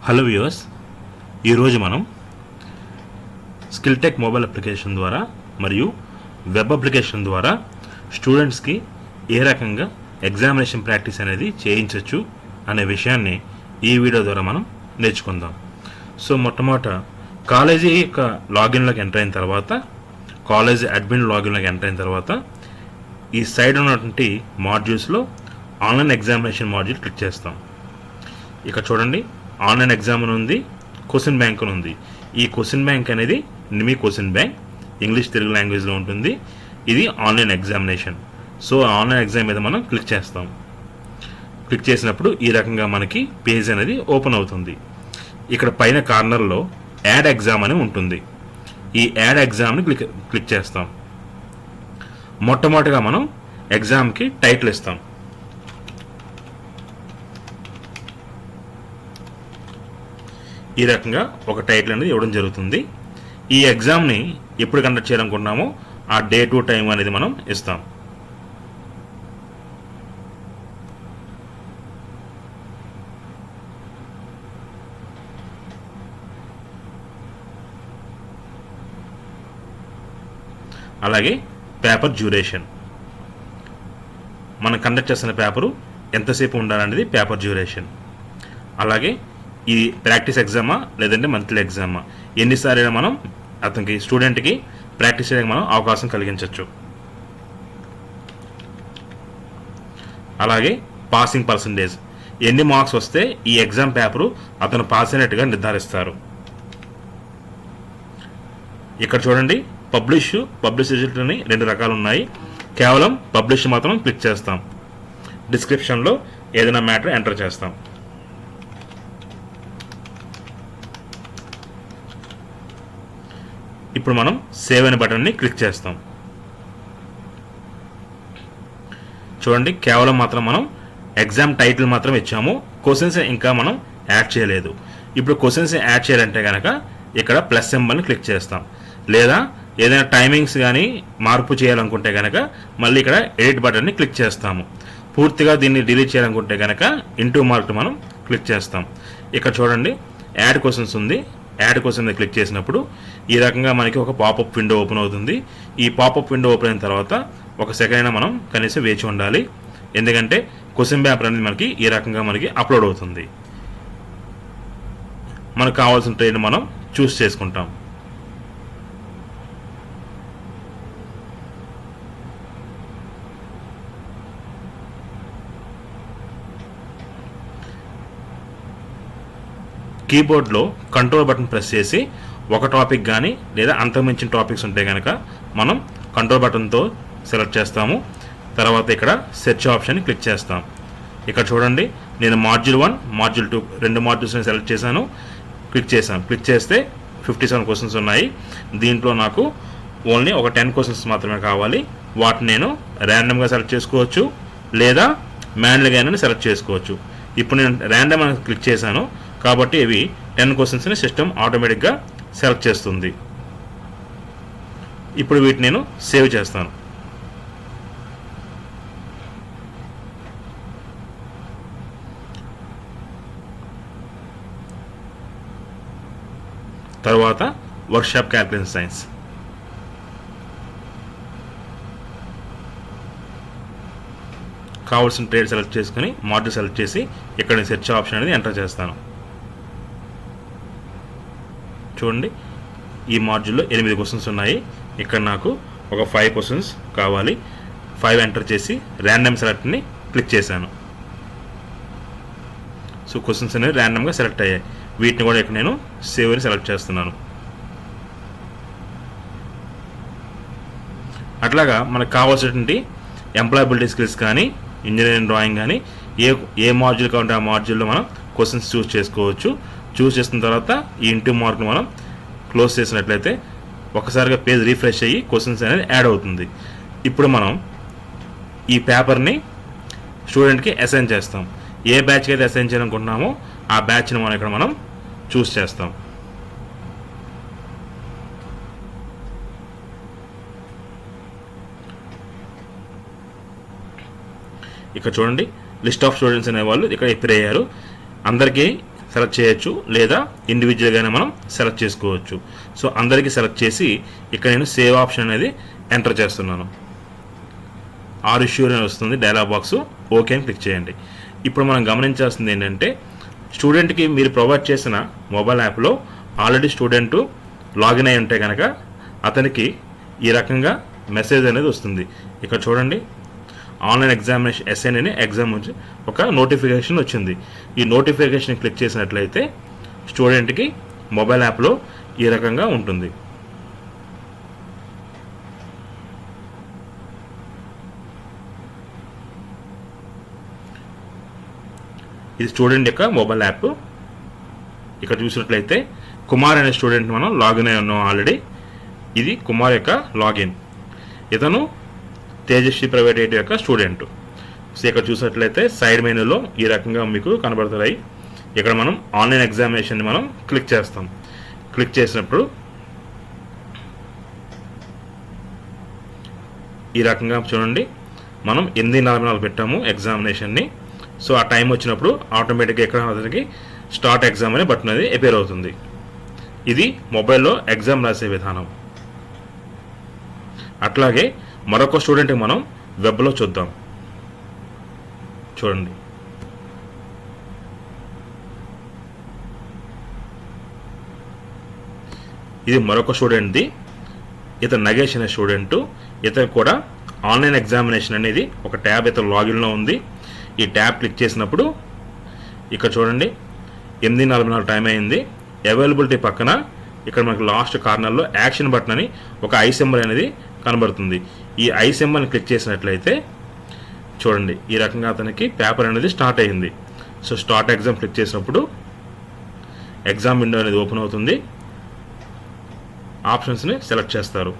Hello viewers, ఈరోజు మనం స్కిల్టెక్ mobile application ద్వారా మరియు వెబ్ అప్లికేషన్ ద్వారా స్టూడెంట్స్కి ఏ రకంగా ఎగ్జామినేషన్ ప్రాక్టీస్ అనేది చేయించవచ్చు అనే విషయాన్ని ఈ వీడియో ద్వారా మనం నేర్చుకుందాం. సో మొట్టమొదట కాలేజీ యొక్క లాగిన్లోకి ఎంటర్ అయిన తర్వాత, కాలేజీ అడ్మిన్ లాగిన్లోకి ఎంటర్ అయిన తర్వాత ఈ సైడ్ ఉన్నటువంటి మాడ్యూల్స్లో ఆన్లైన్ ఎగ్జామినేషన్ మాడ్యూల్ క్లిక్ చేస్తాం. ఇక్కడ చూడండి, ఆన్లైన్ ఎగ్జామ్ అని ఉంది, క్వశ్చన్ బ్యాంక్ అని ఉంది. ఈ క్వశ్చన్ బ్యాంక్ అనేది నిమి క్వశ్చన్ బ్యాంక్ ఇంగ్లీష్ తెలుగు లాంగ్వేజ్లో ఉంటుంది. ఇది online examination. So online exam మీద మనం క్లిక్ చేస్తాం. క్లిక్ చేసినప్పుడు ఈ రకంగా మనకి పేజ్ అనేది ఓపెన్ అవుతుంది. ఇక్కడ పైన కార్నర్లో యాడ్ ఎగ్జామ్ అని ఉంటుంది. ఈ యాడ్ ఎగ్జామ్ని క్లిక్ చేస్తాం. మొట్టమొదటిగా మనం ఎగ్జామ్కి టైటిల్ ఇస్తాం. ఈ రకంగా ఒక టైటిల్ అనేది ఇవ్వడం జరుగుతుంది. ఈ ఎగ్జామ్ని ఎప్పుడు కండక్ట్ చేయాలనుకుంటున్నామో ఆ డేటు టైం అనేది మనం ఇస్తాం. అలాగే పేపర్ డ్యూరేషన్, మనం కండక్ట్ చేస్తున్న పేపరు ఎంతసేపు ఉండాలనేది పేపర్ డ్యూరేషన్. అలాగే ఈ ప్రాక్టీస్ ఎగ్జామా లేదంటే మంత్లీ ఎగ్జామా, ఎన్నిసార్లు మనం అతనికి స్టూడెంట్కి ప్రాక్టీస్ చేయడానికి మనం అవకాశం కలిగించవచ్చు. అలాగే పాసింగ్ పర్సంటేజ్, ఎన్ని మార్క్స్ వస్తే ఈ ఎగ్జామ్ పేపరు అతను పాస్ అయినట్టుగా నిర్ధారిస్తారు. ఇక్కడ చూడండి, పబ్లిష్ రిజల్ట్ అని 2 రకాలు ఉన్నాయి. కేవలం పబ్లిష్ మాత్రం క్లిక్ చేస్తాం. డిస్క్రిప్షన్లో ఏదైనా మ్యాటర్ ఎంటర్ చేస్తాం. ఇప్పుడు మనం సేవ్ అనే బటన్ని క్లిక్ చేస్తాం. చూడండి, కేవలం మాత్రం మనం ఎగ్జామ్ టైటిల్ మాత్రం ఇచ్చాము, క్వశ్చన్స్ ఇంకా మనం యాడ్ చేయలేదు. ఇప్పుడు క్వశ్చన్స్ యాడ్ చేయాలంటే కనుక ఇక్కడ ప్లస్ సింబల్ని క్లిక్ చేస్తాం. లేదా ఏదైనా టైమింగ్స్ కానీ మార్పు చేయాలనుకుంటే కనుక మళ్ళీ ఇక్కడ ఎడిట్ బటన్ని క్లిక్ చేస్తాము. పూర్తిగా దీన్ని డిలీట్ చేయాలనుకుంటే కనుక ఇంటూ మార్క్ మనం క్లిక్ చేస్తాం. ఇక్కడ చూడండి, యాడ్ క్వశ్చన్స్ ఉంది. యాడ్ క్వశ్చన్ మీద క్లిక్ చేసినప్పుడు ఈ రకంగా మనకి ఒక పాపప్ విండో ఓపెన్ అవుతుంది. ఈ పాపప్ విండో ఓపెన్ అయిన తర్వాత ఒక సెకండ్ అయినా మనం కనీసం వేచి ఉండాలి. ఎందుకంటే క్వశ్చన్ పేపర్ అనేది మనకి ఈ రకంగా మనకి అప్లోడ్ అవుతుంది. మనకు కావాల్సిన ట్రైన్ మనం చూస్ చేసుకుంటాం. కీబోర్డ్లో కంట్రోల్ బటన్ ప్రెస్ చేసి ఒక టాపిక్ కానీ లేదా అంతకుమించిన టాపిక్స్ ఉంటే కనుక మనం కంట్రోల్ బటన్తో సెలెక్ట్ చేస్తాము. తర్వాత ఇక్కడ సెర్చ్ ఆప్షన్ క్లిక్ చేస్తాం. ఇక్కడ చూడండి, నేను మాడ్యూల్ 1 మాడ్యూల్ 2 2 మాడ్యూల్స్ని సెలెక్ట్ చేశాను. క్లిక్ చేస్తే 57 క్వశ్చన్స్ ఉన్నాయి. దీంట్లో నాకు ఓన్లీ ఒక 10 క్వశ్చన్స్ మాత్రమే కావాలి. వాటిని నేను ర్యాండమ్గా సెలెక్ట్ చేసుకోవచ్చు లేదా మాన్యువల్గా అయినా సెలెక్ట్ చేసుకోవచ్చు. ఇప్పుడు నేను ర్యాండమ్ అని క్లిక్ చేశాను కాబట్టి ఇవి 10 క్వశ్చన్స్ని సిస్టమ్ ఆటోమేటిక్గా సెలెక్ట్ చేస్తుంది. ఇప్పుడు వీటిని నేను సేవ్ చేస్తాను. తర్వాత వర్క్షాప్ క్యాల్కులేషన్ సైన్స్, కావాల్సిన ట్రేడ్ సెలెక్ట్ చేసుకుని మాడ్యూల్ సెలెక్ట్ చేసి ఇక్కడ సెర్చ్ ఆప్షన్ అనేది ఎంటర్ చేస్తాను. చూడండి, ఈ మాడ్యూల్లో 8 క్వశ్చన్స్ ఉన్నాయి. ఇక్కడ నాకు ఒక 5 క్వశ్చన్స్ కావాలి. 5 ఎంటర్ చేసి ర్యాండమ్ సెలెక్ట్ని క్లిక్ చేశాను. సో క్వశ్చన్స్ అనేవి ర్యాండమ్గా సెలెక్ట్ అయ్యాయి. వీటిని కూడా ఇక్కడ నేను సేవ్ అని సెలెక్ట్ చేస్తున్నాను. అట్లాగా మనకు కావాల్సినటువంటి ఎంప్లాయబిలిటీ స్కిల్స్ కానీ ఇంజనీరింగ్ డ్రాయింగ్ కానీ ఏ మాడ్యూల్ కావాలంటే ఆ మాడ్యూల్లో మనం క్వశ్చన్స్ చూస్ చేసుకోవచ్చు. చూస్ చేసిన తర్వాత ఈ ఇంటూ మార్క్ను మనం క్లోజ్ చేసినట్లయితే ఒకసారిగా పేజ్ రీఫ్రెష్ అయ్యి క్వశ్చన్స్ అనేది యాడ్ అవుతుంది. ఇప్పుడు మనం ఈ పేపర్ని స్టూడెంట్కి అసైన్ చేస్తాం. ఏ బ్యాచ్కి అయితే అసైన్ చేయాలనుకుంటున్నామో ఆ బ్యాచ్ని మనం ఇక్కడ మనం చూస్ చేస్తాం. ఇక్కడ చూడండి, లిస్ట్ ఆఫ్ స్టూడెంట్స్ అనేవాళ్ళు ఇక్కడ అపియర్ అయ్యారు. అందరికీ సెలెక్ట్ చేయొచ్చు, లేదా ఇండివిజువల్గానే మనం సెలెక్ట్ చేసుకోవచ్చు. సో అందరికీ సెలెక్ట్ చేసి ఇక్కడ నేను సేవ్ ఆప్షన్ అనేది ఎంటర్ చేస్తున్నాను. ఆర్ ఇష్యూర్ అని వస్తుంది డైలాగ్ బాక్స్. ఓకే అని క్లిక్ చేయండి. ఇప్పుడు మనం గమనించాల్సింది ఏంటంటే, స్టూడెంట్కి మీరు ప్రొవైడ్ చేసిన మొబైల్ యాప్లో ఆల్రెడీ స్టూడెంట్ లాగిన్ అయి ఉంటే కనుక అతనికి ఈ రకంగా మెసేజ్ అనేది వస్తుంది. ఇక్కడ చూడండి, ఆన్లైన్ ఎగ్జామినేషన్ ఎస్ఎన్ అని ఎగ్జామ్ వచ్చి ఒక నోటిఫికేషన్ వచ్చింది. ఈ నోటిఫికేషన్ క్లిక్ చేసినట్లయితే స్టూడెంట్కి మొబైల్ యాప్లో ఈ రకంగా ఉంటుంది. ఇది స్టూడెంట్ యొక్క మొబైల్ యాప్. ఇక్కడ చూసినట్లయితే కుమార్ అనే స్టూడెంట్ మనం లాగిన్ అయి ఉన్నాం ఆల్రెడీ. ఇది కుమార్ యొక్క లాగిన్. ఇతను తేజస్వి ప్రైవేట్ ఎయిట్ యొక్క స్టూడెంట్. సో ఇక్కడ చూసినట్లయితే సైడ్ మెనూలో ఈ రకంగా మీకు కనబడుతున్నాయి. ఇక్కడ మనం ఆన్లైన్ ఎగ్జామినేషన్ని మనం క్లిక్ చేస్తాం. క్లిక్ చేసినప్పుడు ఈ రకంగా చూడండి, మనం 8:44 పెట్టాము ఎగ్జామినేషన్ని. సో ఆ టైం వచ్చినప్పుడు ఆటోమేటిక్గా ఎక్కడ అతనికి స్టార్ట్ ఎగ్జామ్ అనే బటన్ అనేది అపేర్ అవుతుంది. ఇది మొబైల్లో ఎగ్జామ్ రాసే విధానం. అట్లాగే మరొక స్టూడెంట్కి మనం వెబ్లో చూద్దాం. చూడండి, ఇది మరొక స్టూడెంట్ది. ఇతను నగేష్ అనే స్టూడెంట్. ఇతను కూడా ఆన్లైన్ ఎగ్జామినేషన్ అనేది ఒక ట్యాబ్ ఇతను లాగిన్లో ఉంది. ఈ ట్యాబ్ క్లిక్ చేసినప్పుడు ఇక్కడ చూడండి 8:44 టైం అయింది. అవైలబిలిటీ పక్కన ఇక్కడ మనకు లాస్ట్ కార్నర్లో యాక్షన్ బటన్ అని ఒక ఐ సింబల్ అనేది కనబడుతుంది. ఈ ఐ సింబల్ని క్లిక్ చేసినట్లయితే చూడండి, ఈ రకంగా అతనికి పేపర్ అనేది స్టార్ట్ అయ్యింది. సో స్టార్ట్ ఎగ్జామ్ క్లిక్ చేసినప్పుడు ఎగ్జామ్ విండో అనేది ఓపెన్ అవుతుంది. ఆప్షన్స్ని సెలెక్ట్ చేస్తారు.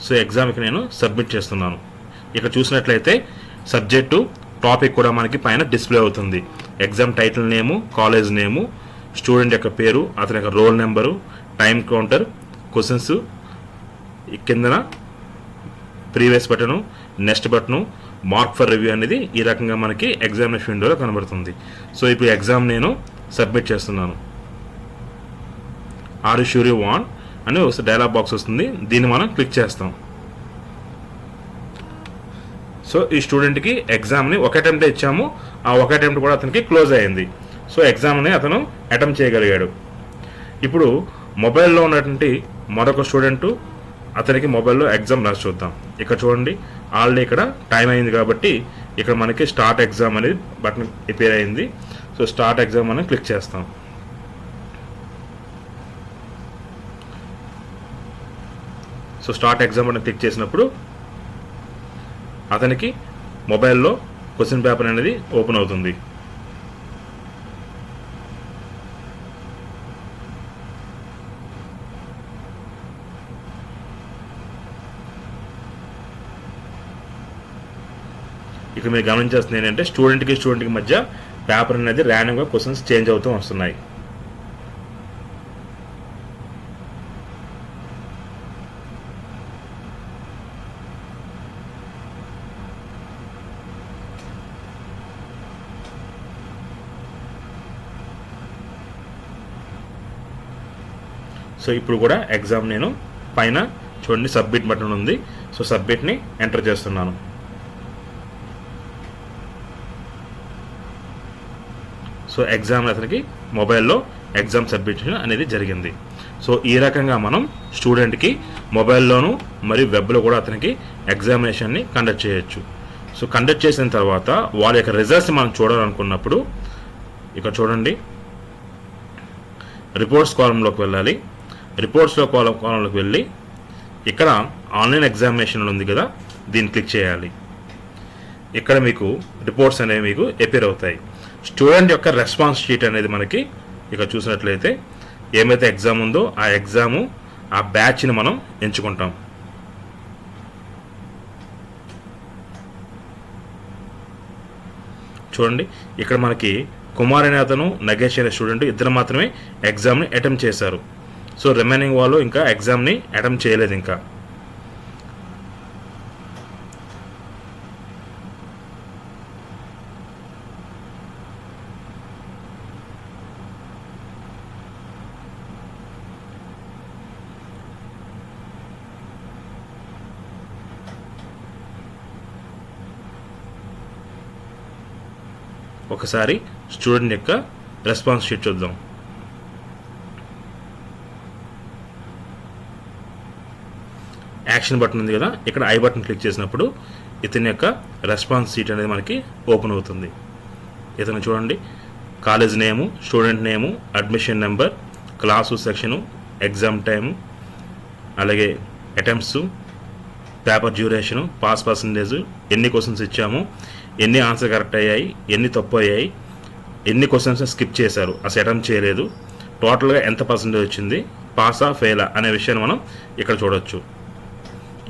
సో ఎగ్జామ్కి నేను సబ్మిట్ చేస్తున్నాను. ఇక్కడ చూసినట్లయితే సబ్జెక్టు టాపిక్ కూడా మనకి పైన డిస్ప్లే అవుతుంది. Exam title name, college name, student యొక్క పేరు, అతని యొక్క roll number, time counter, questions, కిందన previous button, next button, mark for review అనేది ఈ రకంగా మనకి ఎగ్జామినేషన్ విండోలో కనబడుతుంది. సో ఇప్పుడు ఎగ్జామ్ నేను సబ్మిట్ చేస్తున్నాను. Are you sure you want అని ఒక డైలాగ్ బాక్స్ వస్తుంది. దీన్ని మనం క్లిక్ చేస్తాం. సో ఈ స్టూడెంట్కి ఎగ్జామ్ని ఒక అటెంప్ట్ ఇచ్చాము. ఆ ఒక అటెంప్ట్ కూడా అతనికి క్లోజ్ అయ్యింది. సో ఎగ్జామ్ని అతను అటెంప్ట్ చేయగలిగాడు. ఇప్పుడు మొబైల్లో ఉన్నటువంటి మరొక స్టూడెంటు అతనికి మొబైల్లో ఎగ్జామ్ రాసి చూద్దాం. ఇక్కడ చూడండి, ఆల్రెడీ ఇక్కడ టైం అయింది కాబట్టి ఇక్కడ మనకి స్టార్ట్ ఎగ్జామ్ అనేది బటన్ అపేర్ అయింది. సో స్టార్ట్ ఎగ్జామ్ మనం క్లిక్ చేస్తాం. సో స్టార్ట్ ఎగ్జామ్ అని క్లిక్ చేసినప్పుడు అతనికి మొబైల్లో క్వశ్చన్ పేపర్ అనేది ఓపెన్ అవుతుంది. ఇక్కడ మీరు గమనించాల్సింది ఏంటంటే స్టూడెంట్కి మధ్య పేపర్ అనేది ర్యాండమ్గా క్వశ్చన్స్ చేంజ్ అవుతూ వస్తున్నాయి. సో ఇప్పుడు కూడా ఎగ్జామ్ నేను పైన చూడండి సబ్మిట్ బటన్ ఉంది. సో సబ్మిట్ని ఎంటర్ చేస్తున్నాను. సో ఎగ్జామ్ అతనికి మొబైల్లో ఎగ్జామ్ సబ్మిషన్ అనేది జరిగింది. సో ఈ రకంగా మనం స్టూడెంట్కి మొబైల్లోను మరియు వెబ్లో కూడా అతనికి ఎగ్జామినేషన్ని కండక్ట్ చేయొచ్చు. సో కండక్ట్ చేసిన తర్వాత వాళ్ళ యొక్క రిజల్ట్స్ మనం చూడాలనుకున్నప్పుడు ఇక్కడ చూడండి, రిపోర్ట్స్ కాలంలోకి వెళ్ళాలి. రిపోర్ట్స్లో కాలంలోకి వెళ్ళి ఇక్కడ ఆన్లైన్ ఎగ్జామినేషన్ ఉంది కదా, దీన్ని క్లిక్ చేయాలి. ఇక్కడ మీకు రిపోర్ట్స్ అనేవి మీకు అపేర్ అవుతాయి. స్టూడెంట్ యొక్క రెస్పాన్స్ షీట్ అనేది మనకి ఇక్కడ చూసినట్లయితే ఏమైతే ఎగ్జామ్ ఉందో ఆ ఎగ్జాము ఆ బ్యాచ్ని మనం ఎంచుకుంటాం. చూడండి, ఇక్కడ మనకి కుమార్ అనే అతను, నగేష్ అనే స్టూడెంట్ ఇద్దరు మాత్రమే ఎగ్జామ్ని అటెంప్ట్ చేశారు. సో రిమైనింగ్ వాళ్ళు ఇంకా ఎగ్జామ్ని అటెంప్ట్ చేయలేదు. ఇంకా ఒకసారి స్టూడెంట్ యొక్క రెస్పాన్స్ షీట్ చూద్దాం. యాక్షన్ బటన్ ఉంది కదా, ఇక్కడ ఐ బటన్ క్లిక్ చేసినప్పుడు ఇతని యొక్క రెస్పాన్స్ షీట్ అనేది మనకి ఓపెన్ అవుతుంది. ఇతను చూడండి, college name, student name, admission number, class section, exam time, అలాగే attempts, paper duration, pass percentage, ఎన్ని క్వశ్చన్స్ ఇచ్చాము, ఎన్ని ఆన్సర్ కరెక్ట్ అయ్యాయి, ఎన్ని తప్పు అయ్యాయి, ఎన్ని క్వశ్చన్స్ స్కిప్ చేశారు, అసలు అటెంప్ట్ చేయలేదు, టోటల్గా ఎంత పర్సంటేజ్ వచ్చింది, పాసా ఫెయిలా అనే విషయాన్ని మనం ఇక్కడ చూడొచ్చు.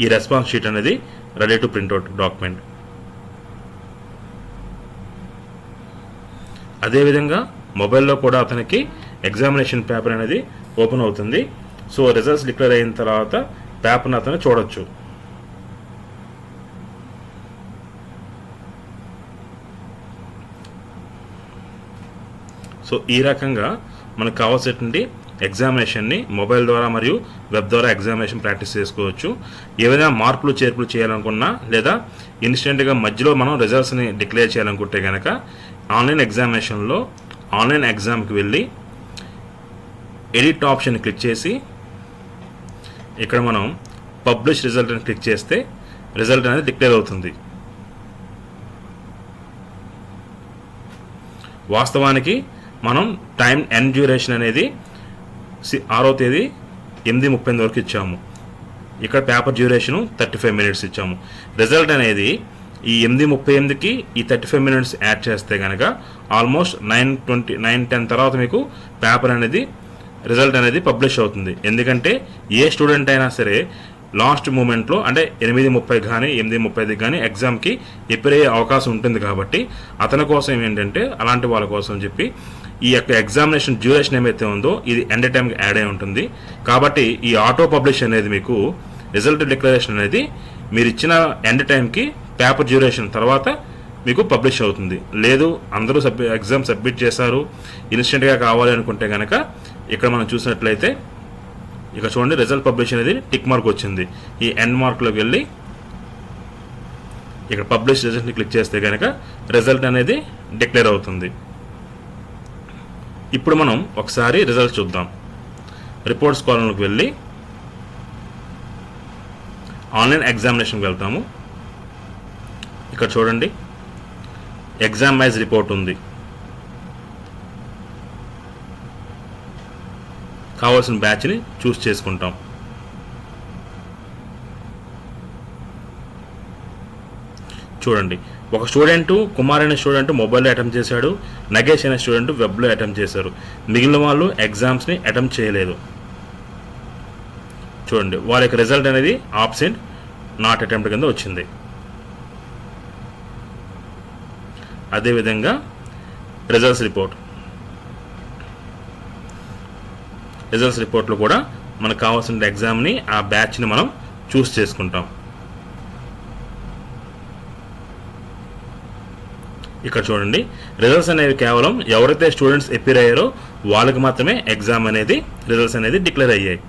ఈ రెస్పాన్స్ షీట్ అనేది రెడీ టు ప్రింట్అవుట్ డాక్యుమెంట్. అదేవిధంగా మొబైల్లో కూడా అతనికి ఎగ్జామినేషన్ పేపర్ అనేది ఓపెన్ అవుతుంది. సో రిజల్ట్స్ డిక్లేర్ అయిన తర్వాత పేపర్ని అతను చూడొచ్చు. సో ఈ రకంగా మనకు కావాల్సినటువంటి ఎగ్జామినేషన్ని మొబైల్ ద్వారా మరియు వెబ్ ద్వారా ఎగ్జామినేషన్ ప్రాక్టీస్ చేసుకోవచ్చు. ఏవైనా మార్పులు చేర్పులు చేయాలనుకున్నా లేదా ఇన్స్టెంట్గా మధ్యలో మనం రిజల్ట్స్ని డిక్లేర్ చేయాలనుకుంటే కనుక ఆన్లైన్ ఎగ్జామినేషన్లో ఆన్లైన్ ఎగ్జామ్కి వెళ్ళి ఎడిట్ ఆప్షన్ క్లిక్ చేసి ఇక్కడ మనం పబ్లిష్ రిజల్ట్ అని క్లిక్ చేస్తే రిజల్ట్ అనేది డిక్లేర్ అవుతుంది. వాస్తవానికి మనం టైం ఎండ్ డ్యూరేషన్ అనేది 6వ తేదీ 8:30 వరకు ఇచ్చాము. ఇక్కడ పేపర్ డ్యూరేషను 35 మినిట్స్ ఇచ్చాము. రిజల్ట్ అనేది ఈ 8:38కి ఈ 35 మినిట్స్ యాడ్ చేస్తే కనుక ఆల్మోస్ట్ 9:10 తర్వాత మీకు పేపర్ అనేది రిజల్ట్ అనేది పబ్లిష్ అవుతుంది. ఎందుకంటే ఏ స్టూడెంట్ అయినా సరే లాస్ట్ మూమెంట్లో అంటే 8:30 కానీ 8:35 కానీ ఎగ్జామ్కి ఎప్పుడు అయ్యే అవకాశం ఉంటుంది. కాబట్టి అతని కోసం ఏంటంటే అలాంటి వాళ్ళ కోసం చెప్పి ఈ యొక్క ఎగ్జామినేషన్ డ్యూరేషన్ ఏమైతే ఉందో ఇది ఎండ్ టైంకి యాడ్ అయి ఉంటుంది. కాబట్టి ఈ ఆటో పబ్లిష్ అనేది మీకు రిజల్ట్ డిక్లరేషన్ అనేది మీరు ఇచ్చిన ఎండ్ టైంకి పేపర్ డ్యూరేషన్ తర్వాత మీకు పబ్లిష్ అవుతుంది. లేదు అందరూ ఎగ్జామ్ సబ్మిట్ చేశారు ఇన్స్టెంట్గా కావాలి అనుకుంటే కనుక ఇక్కడ మనం చూసినట్లయితే ఇక చూడండి రిజల్ట్ పబ్లిష్ అనేది టిక్ మార్క్ వచ్చింది. ఈ ఎండ్ మార్క్లోకి వెళ్ళి ఇక్కడ పబ్లిష్ రిజల్ట్ని క్లిక్ చేస్తే కనుక రిజల్ట్ అనేది డిక్లేర్ అవుతుంది. ఇప్పుడు మనం ఒకసారి రిజల్ట్ చూద్దాం. రిపోర్ట్స్ కాలంలోకి వెళ్ళి ఆన్లైన్ ఎగ్జామినేషన్కి వెళ్తాము. ఇక్కడ చూడండి ఎగ్జామ్ వైజ్ రిపోర్ట్ ఉంది. కావాల్సిన బ్యాచ్ని చూస్ చేసుకుంటాం. చూడండి ఒక స్టూడెంట్ కుమార్ అనే స్టూడెంట్ మొబైల్లో అటెంప్ట్ చేశాడు, నగేష్ అనే స్టూడెంట్ వెబ్లో అటెంప్ట్ చేశారు. మిగిలిన వాళ్ళు ఎగ్జామ్స్ని అటెంప్ట్ చేయలేదు. చూడండి వాళ్ళ యొక్క రిజల్ట్ అనేది ఆబ్సెంట్ నాట్ అటెంప్ట్ కింద వచ్చింది. అదేవిధంగా రిజల్ట్స్ రిపోర్ట్లో కూడా మనకు కావాల్సిన ఎగ్జామ్ని ఆ బ్యాచ్ని మనం చూస్ చేసుకుంటాం. ఇక్కడ చూడండి రిజల్ట్స్ అనేవి కేవలం ఎవరైతే స్టూడెంట్స్ అపీర్ అయ్యారో వాళ్ళకి మాత్రమే ఎగ్జామ్ అనేది రిజల్ట్స్ అనేది డిక్లేర్ అయ్యాయి.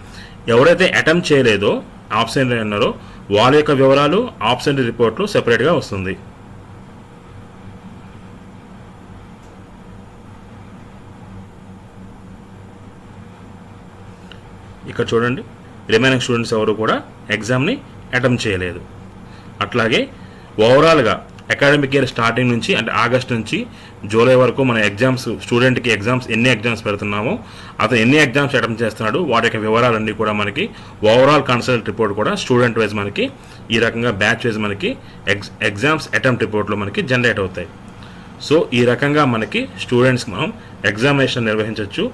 ఎవరైతే అటెంప్ట్ చేయలేదో ఆబ్సెంట్ ఉన్నారో వాళ్ళ యొక్క వివరాలు ఆబ్సెంట్ రిపోర్ట్లో సెపరేట్గా వస్తుంది. ఇక్కడ చూడండి రిమైనింగ్ స్టూడెంట్స్ ఎవరు కూడా ఎగ్జామ్ని అటెంప్ట్ చేయలేదు. అట్లాగే ఓవరాల్గా అకాడమిక్ ఇయర్ స్టార్టింగ్ నుంచి అంటే ఆగస్ట్ నుంచి జూలై వరకు మన ఎగ్జామ్స్ స్టూడెంట్కి ఎన్ని ఎగ్జామ్స్ పెడుతున్నామో అతను ఎన్ని ఎగ్జామ్స్ అటెంప్ట్ చేస్తున్నాడు వాటి యొక్క వివరాలన్నీ కూడా మనకి ఓవరాల్ కన్సల్ట్ రిపోర్ట్ కూడా స్టూడెంట్ వైజ్ మనకి ఈ రకంగా బ్యాచ్ వైజ్ మనకి ఎగ్జామ్స్ అటెంప్ట్ రిపోర్ట్లో మనకి జనరేట్ అవుతాయి. సో ఈ రకంగా మనకి స్టూడెంట్స్కి మనం ఎగ్జామినేషన్ నిర్వహించవచ్చు.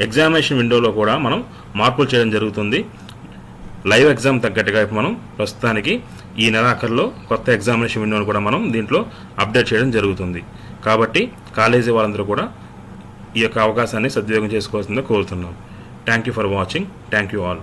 ఎగ్జామినేషన్ విండోలో కూడా మనం మార్పులు చేయడం జరుగుతుంది. లైవ్ ఎగ్జామ్ తగ్గట్టుగా ఇప్పుడు మనం ప్రస్తుతానికి ఈ నెలాఖరులో కొత్త ఎగ్జామినేషన్ విండోని కూడా మనం దీంట్లో అప్డేట్ చేయడం జరుగుతుంది. కాబట్టి కాలేజీ వాళ్ళందరూ కూడా ఈ యొక్క అవకాశాన్ని సద్వినియోగం చేసుకోవాల్సిందిగా కోరుతున్నాం. Thank you for watching. Thank you all.